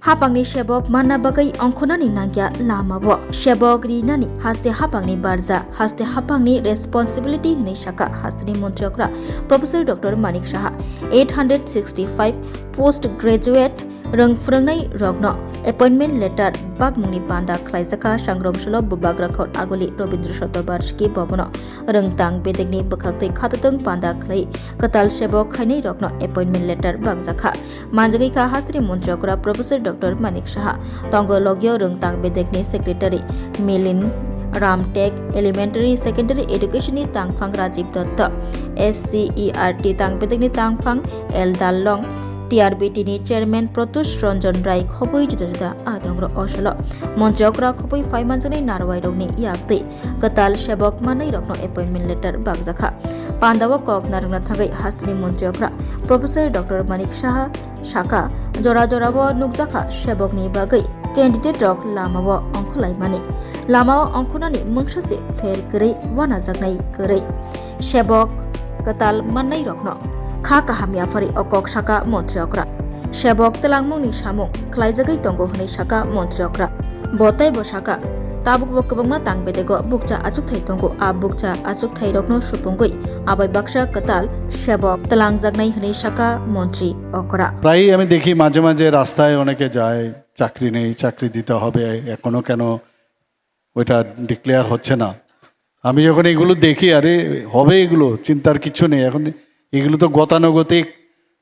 Hapangni shebok manna bagai ongkhonani nangya lamabo shebok rinani haste hapangni barja haste hapangni responsibility hini shaka hastini montriokra Professor Dr. Manik Saha 865 postgraduate rongfrungnai rogno appointment letter bagmungni panda khlaijaka sangrongsholo bubagrakhor agoli Robindra Shatobarshki bobono rongtang bedegni bukhaktei khatatong panda khlai katal shebok khainai rogno appointment letter bagjaka manjagi kha hastini montriokra Professor Dr. Manik Saha Tongo Logyo Rungtang Bedekni Secretary Milin Ramtek Elementary Secondary Education ni Tangfang Rajiv Datta SCERT Tang Bedekni Tangfang El Dallong TRBT ni Chairman Protush Ranjan Rai Khoboi Juda Adongro Oslo Monjokra Khoboi Faimanjani Narwai Rogni Yakti Katal Shebok Manai Rogno Appointment Letter Bagjakha Pandawa Kok Narangna Thagai Hastini Monjokra Professor Dr. Manik Saha Shaka Jora Jorabo Nukjaka Shebokni Bagai Candidate Rok Lamabo Ongkolai Mani Lamao Ongkonani Mungshase Fair Gray Wana Jagnai Gray Shebok Katal Manai Rokno Kha Kahamia Fari Okok Shaka Montriokra Shebok Telangmungni Samung Klaijagai Tongo Hni Shaka Montriokra Botai Boshaka Tabuk Bokabangma Tang Bedego Bukcha Achuk Thai Tongo A Bukcha Achuk Thai Rokno Supungui Abai Baksha Katal Shebok Telang Jagnai Hni Shaka Montri Okra প্রায় আমি দেখি মাঝে মাঝে রাস্তায় অনেকে যায় চাকরি নেই চাকরি দিতে হবে এখনো কেন ওইটা ডিক্লেয়ার হচ্ছে না আমি যখন এগুলো দেখি আরে হবে এগুলো চিন্তার কিছু নেই এখন এগুলো তো গতানুগতিক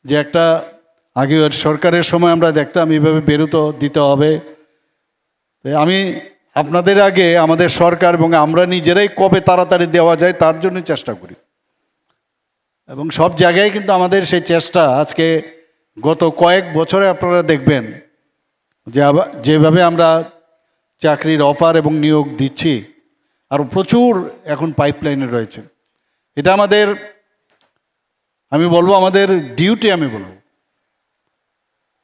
যে একটা আগে সরকারের সময় আমরা দেখতাম এইভাবে বেরোতো দিতে হবে আমি আপনাদের আগে আমাদের সরকার এবং আমরা নিজেরাই কবে তাড়াতাড়ি দেওয়া যায় তার জন্য চেষ্টা করি এবং সব জায়গায় কিন্তু আমাদের সেই চেষ্টা আজকে গত কয়েক বছরে আপনারা দেখবেন যে যেভাবে আমরা চাকরির অফার এবং নিয়োগ দিচ্ছি আর প্রচুর এখন পাইপলাইনে রয়েছে এটা আমাদের আমি বলবো আমাদের ডিউটি আমি বলবো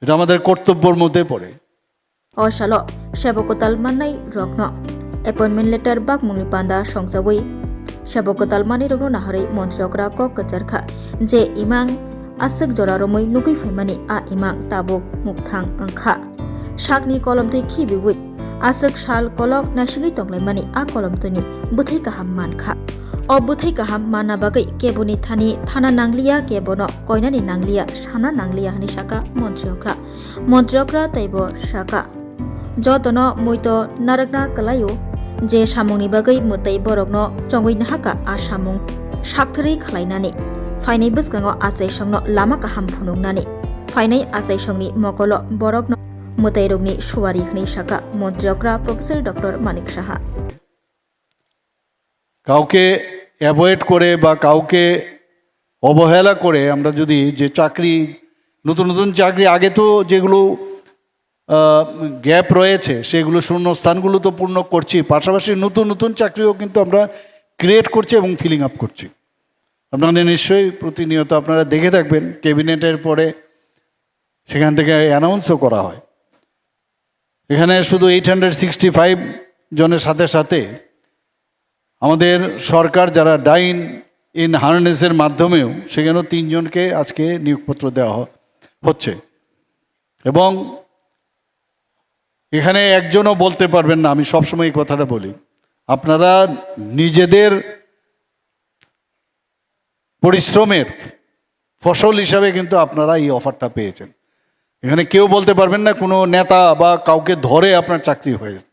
এটা আমাদের কর্তব্যের মধ্যে পড়ে Osalo Shebokotal Manai Rogno Appointment Letter Bagmungni Panda Songjawi Shebokotal Mani Rogno Nahari Montriokra Kok Kajarkha Je Imang Asik Joraromoi Nugui Faimani A Imang Tabuk Mukthang Angkha Shakni Kolom Te Khibiwi Asik Shal Kolok Nashingi Tonglaimani A Kolom Tuni Buthai Kaham Mankha O Buthai Kaham Mana Bagai Kebuni Thani Thana Nanglia Kebono Koinani Nanglia Shana Nanglia Hani Shaka Montriokra Taibo Shaka Jotono Muito Naragna Kalayo Je Samungni Bagai Mutai Borogno Chongoi Nahaka A Samung Shakthari Khlainani Fainai Biskango Asai Songno Lama Kaham Phunungnani Fainai Asai Songni Mokolo Borogno Mutai Rogni Shuwari Hni Shaka Montriokra Professor Dr. Manik Saha কাউকে avoid করে বা কাউকে অবহেলা করে আমরা যদি যে চাকরি নতুন নতুন চাকরি আগে তো যেগুলো গ্যাপ রয়েছে সেগুলো শূন্যস্থানগুলো তো পূর্ণ করছি পাশাপাশি নতুন নতুন চাকরিও কিন্তু আমরা ক্রিয়েট করছি এবং ফিলিং আপ করছি আপনাদের নিশ্চয়ই প্রতিনিয়ত আপনারা দেখে থাকবেন ক্যাবিনেটের পরে সেখান থেকে অ্যানাউন্সও করা হয় এখানে শুধু 865 জনের সাথে সাথে আমাদের সরকার যারা ডাইন ইন হার্নেসের মাধ্যমেও সেখানেও 3 জনকে আজকে নিয়োগপত্র দেওয়া হচ্ছে এবং এখানে একজনও বলতে পারবেন না আমি সবসময় এই কথাটা বলি আপনারা নিজেদের পরিশ্রমের ফসল হিসাবে কিন্তু আপনারা এই অফারটা পেয়েছেন এখানে কেউ বলতে পারবেন না কোনো নেতা বা কাউকে ধরে আপনার চাকরি হয়েছে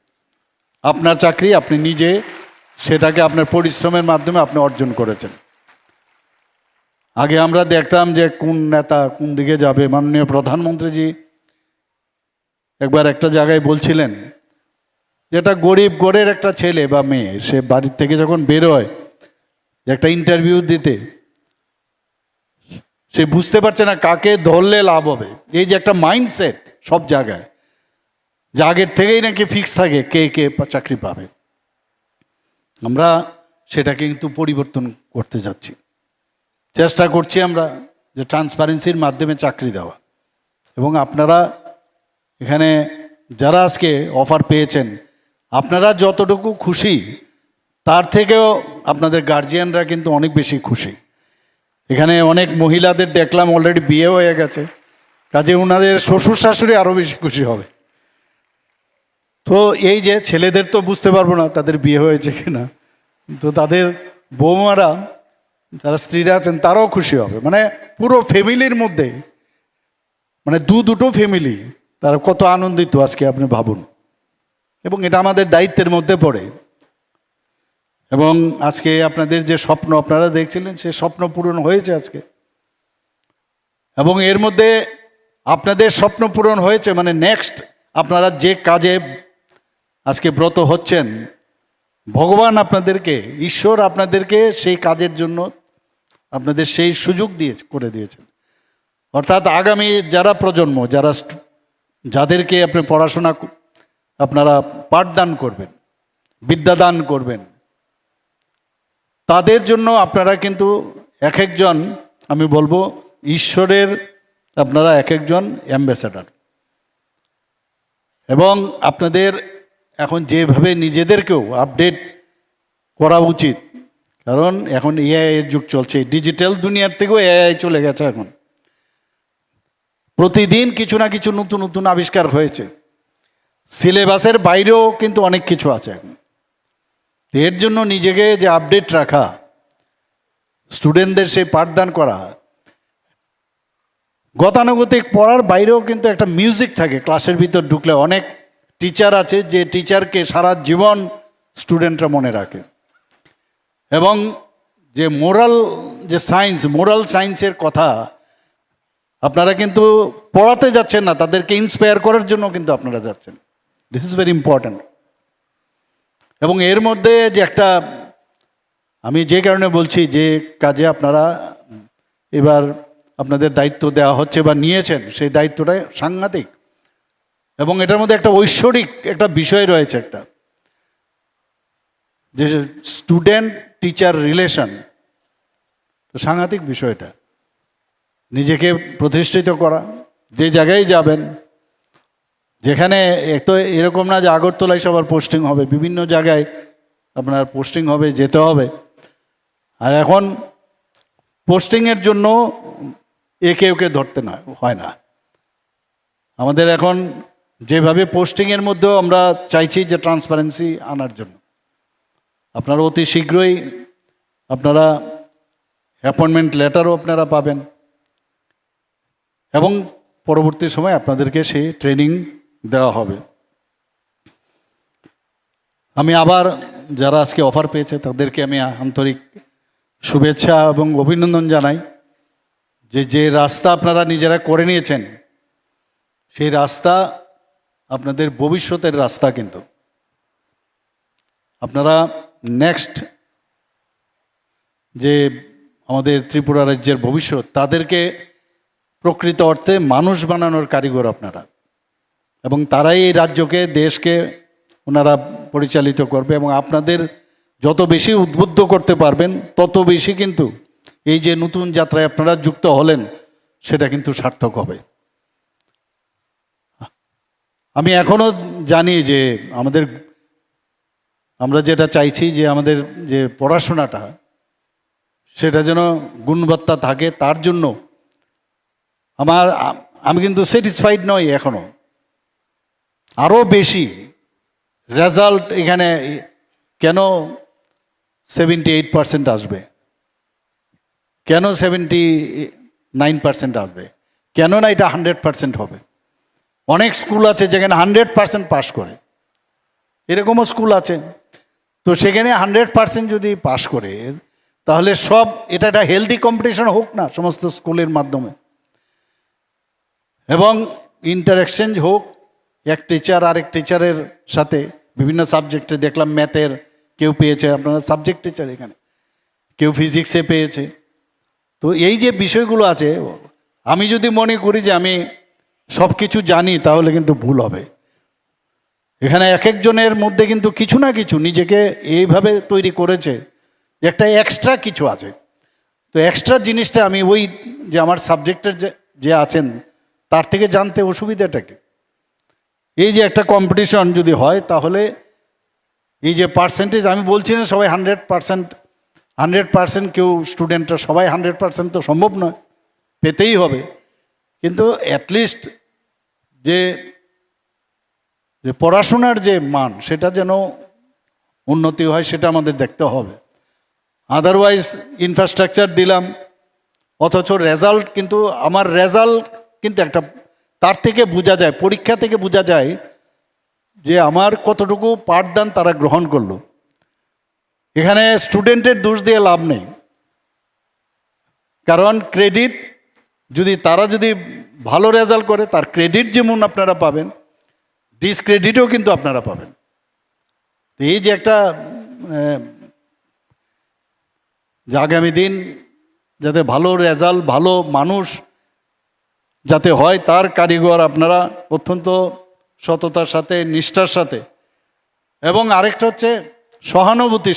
আপনার চাকরি আপনি নিজে সেটাকে আপনার পরিশ্রমের মাধ্যমে আপনি অর্জন করেছেন আগে আমরা দেখতাম যে কোন নেতা কোন দিকে যাবে মাননীয় প্রধানমন্ত্রীজি একবার একটা জায়গায় বলছিলেন যেটা গরিব ঘরের একটা ছেলে বা মেয়ে সে বাড়ির থেকে যখন বেরোয় একটা ইন্টারভিউ দিতে সে বুঝতে পারছে না কাকে ধরলে লাভ হবে এই যে একটা মাইন্ডসেট সব জায়গায় যে আগের থেকেই নাকি ফিক্স থাকে কে কে চাকরি পাবে আমরা সেটাকে কিন্তু পরিবর্তন করতে যাচ্ছি চেষ্টা করছি আমরা যে ট্রান্সপারেন্সির মাধ্যমে চাকরি দেওয়া এবং আপনারা এখানে যারা আজকে অফার পেয়েছেন আপনারা যতটুকু খুশি তার থেকেও আপনাদের গার্জিয়ানরা কিন্তু অনেক বেশি খুশি এখানে অনেক মহিলাদের দেখলাম অলরেডি বিয়ে হয়ে গেছে কাজে ওনাদের শ্বশুর শাশুড়ি আরও বেশি খুশি হবে। তো এই যে ছেলেদের তো বুঝতে পারবো না তাদের বিয়ে হয়েছে কিনা, তো তাদের বৌমারা যারা স্ত্রীরা আছেন তারাও খুশি হবে। মানে পুরো ফ্যামিলির মধ্যে, মানে দুটো ফ্যামিলি তারা কত আনন্দিত আজকে আপনি ভাবুন। এবং এটা আমাদের দায়িত্বের মধ্যে পড়ে। এবং আজকে আপনাদের যে স্বপ্ন আপনারা দেখছিলেন সে স্বপ্ন পূরণ হয়েছে আজকে। এবং এর মধ্যে আপনাদের স্বপ্ন পূরণ হয়েছে মানে নেক্সট আপনারা যে কাজে আজকে ব্রত হচ্ছেন, ভগবান আপনাদেরকে, ঈশ্বর আপনাদেরকে সেই কাজের জন্য আপনাদের সেই সুযোগ করে দিয়েছেন। অর্থাৎ আগামী যারা প্রজন্ম, যাদেরকে আপনি পড়াশোনা আপনারা পাঠদান করবেন, বিদ্যাদান করবেন, তাদের জন্য আপনারা কিন্তু এক একজন, আমি বলবো ঈশ্বরের আপনারা এক একজন অ্যাম্বাসেডর। এবং আপনাদের এখন যেভাবে নিজেদেরকেও আপডেট করা উচিত, কারণ এখন এআই এর যুগ চলছে, ডিজিটাল দুনিয়ার থেকেও এআই চলে গেছে। এখন প্রতিদিন কিছু না কিছু নতুন নতুন আবিষ্কার হয়েছে, সিলেবাসের বাইরেও কিন্তু অনেক কিছু আছে এখন। এর জন্য নিজেকে যে আপডেট রাখা, স্টুডেন্টদের সেই পাঠদান করা, গতানুগতিক পড়ার বাইরেও কিন্তু একটা মিউজিক থাকে ক্লাসের ভিতর ঢুকলে। অনেক টিচার আছে যে টিচারকে সারা জীবন স্টুডেন্টরা মনে রাখে। এবং যে মোরাল সায়েন্সের কথা আপনারা কিন্তু পড়াতে যাচ্ছেন না, তাদেরকে ইন্সপায়ার করার জন্য কিন্তু আপনারা যাচ্ছেন। This is very important. এবং এর মধ্যে যে একটা, আমি যে কারণে বলছি যে কাজে আপনারা এবার আপনাদের দায়িত্ব দেওয়া হচ্ছে বা নিয়েছেন, সেই দায়িত্বটা সাংঘাতিক। এবং এটার মধ্যে একটা ঐশ্বরিক একটা বিষয় রয়েছে, একটা যে স্টুডেন্ট টিচার রিলেশন, সাংঘাতিক বিষয়টা। নিজেকে প্রতিষ্ঠিত করা, যে জায়গায় যাবেন, যেখানে তো এরকম না যে আগরতলায় সবার পোস্টিং হবে, বিভিন্ন জায়গায় আপনার পোস্টিং হবে, যেতে হবে। আর এখন পোস্টিংয়ের জন্য একে ওকে ধরতে হয় না। আমাদের এখন যেভাবে পোস্টিংয়ের মধ্যেও আমরা চাইছি যে ট্রান্সপারেন্সি আনার জন্য, আপনারা অতি শীঘ্রই আপনারা অ্যাপয়েন্টমেন্ট লেটারও আপনারা পাবেন। এবং পরবর্তী সময় আপনাদেরকে সেই ট্রেনিং দেওয়া হবে। আমি আবার যারা আজকে অফার পেয়েছে তাদেরকে আমি আন্তরিক শুভেচ্ছা এবং অভিনন্দন জানাই। যে রাস্তা আপনারা নিজেরা করে নিয়েছেন, সেই রাস্তা আপনাদের ভবিষ্যতের রাস্তা। কিন্তু আপনারা নেক্সট যে আমাদের ত্রিপুরা রাজ্যের ভবিষ্যৎ, তাদেরকে প্রকৃত অর্থে মানুষ বানানোর কারিগর আপনারা। এবং তারাই এই রাজ্যকে, দেশকে ওনারা পরিচালিত করবে। এবং আপনাদের যত বেশি উদ্বুদ্ধ করতে পারবেন, তত বেশি কিন্তু এই যে নতুন যাত্রায় আপনারা যুক্ত হলেন, সেটা কিন্তু সার্থক হবে। আমি এখনো জানি যে আমরা যেটা চাইছি যে আমাদের যে পড়াশোনাটা, সেটা যেন গুণবত্তা থাকে, তার জন্য আমি কিন্তু স্যাটিসফাইড নই এখনো। আরও বেশি রেজাল্ট এখানে কেন 78% আসবে, কেন 79% আসবে, কেন না এটা 100% হবে? অনেক স্কুল আছে যেখানে 100% পাস করে, এরকমও স্কুল আছে। তো সেখানে 100% যদি পাস করে, তাহলে এটা একটা হেলদি কম্পিটিশন হোক না সমস্ত স্কুলের মাধ্যমে, এবং ইন্টার এক্সচেঞ্জ হোক এক টিচার আরেক টিচারের সাথে। বিভিন্ন সাবজেক্টে দেখলাম ম্যাথের কেউ পেয়েছে, আপনারা সাবজেক্ট টিচার এখানে, কেউ ফিজিক্সে পেয়েছে। তো এই যে বিষয়গুলো আছে, আমি যদি মনে করি যে আমি সব কিছু জানি, তাহলে কিন্তু ভুল হবে। এখানে এক একজনের মধ্যে কিন্তু কিছু না কিছু নিজেকে এইভাবে তৈরি করেছে যে একটা এক্সট্রা কিছু আছে। তো এক্সট্রা জিনিসটা আমি ওই যে আমার সাবজেক্টের যে আছেন তার থেকে জানতে অসুবিধাটা কি? এই যে একটা কম্পিটিশন যদি হয়, তাহলে এই যে পার্সেন্টেজ, আমি বলছি না সবাই 100% কেউ স্টুডেন্টরা সবাই 100% তো সম্ভব নয়, পেতেই হবে। কিন্তু অ্যাটলিস্ট যে যে পড়াশোনার যে মান সেটা যেন উন্নতি হয় সেটা আমাদের দেখতে হবে। আদারওয়াইজ ইনফ্রাস্ট্রাকচার দিলাম, অথচ রেজাল্ট কিন্তু আমার রেজাল্ট কিন্তু একটা তার থেকে বোঝা যায়, পরীক্ষা থেকে বোঝা যায় যে আমার কতটুকু পাঠদান তারা গ্রহণ করলো। এখানে স্টুডেন্টের দোষ দিয়ে লাভ নেই, কারণ ক্রেডিট যদি তারা যদি ভালো রেজাল্ট করে তার ক্রেডিট যেমন আপনারা পাবেন, ডিসক্রেডিটও কিন্তু আপনারা পাবেন। এই যে একটা যে আগামী দিন যাতে ভালো রেজাল্ট, ভালো মানুষ যাতে হয় তার কারিগর আপনারা অত্যন্ত সততার সাথে, নিষ্ঠার সাথে, এবং আরেকটা হচ্ছে সহানুভূতির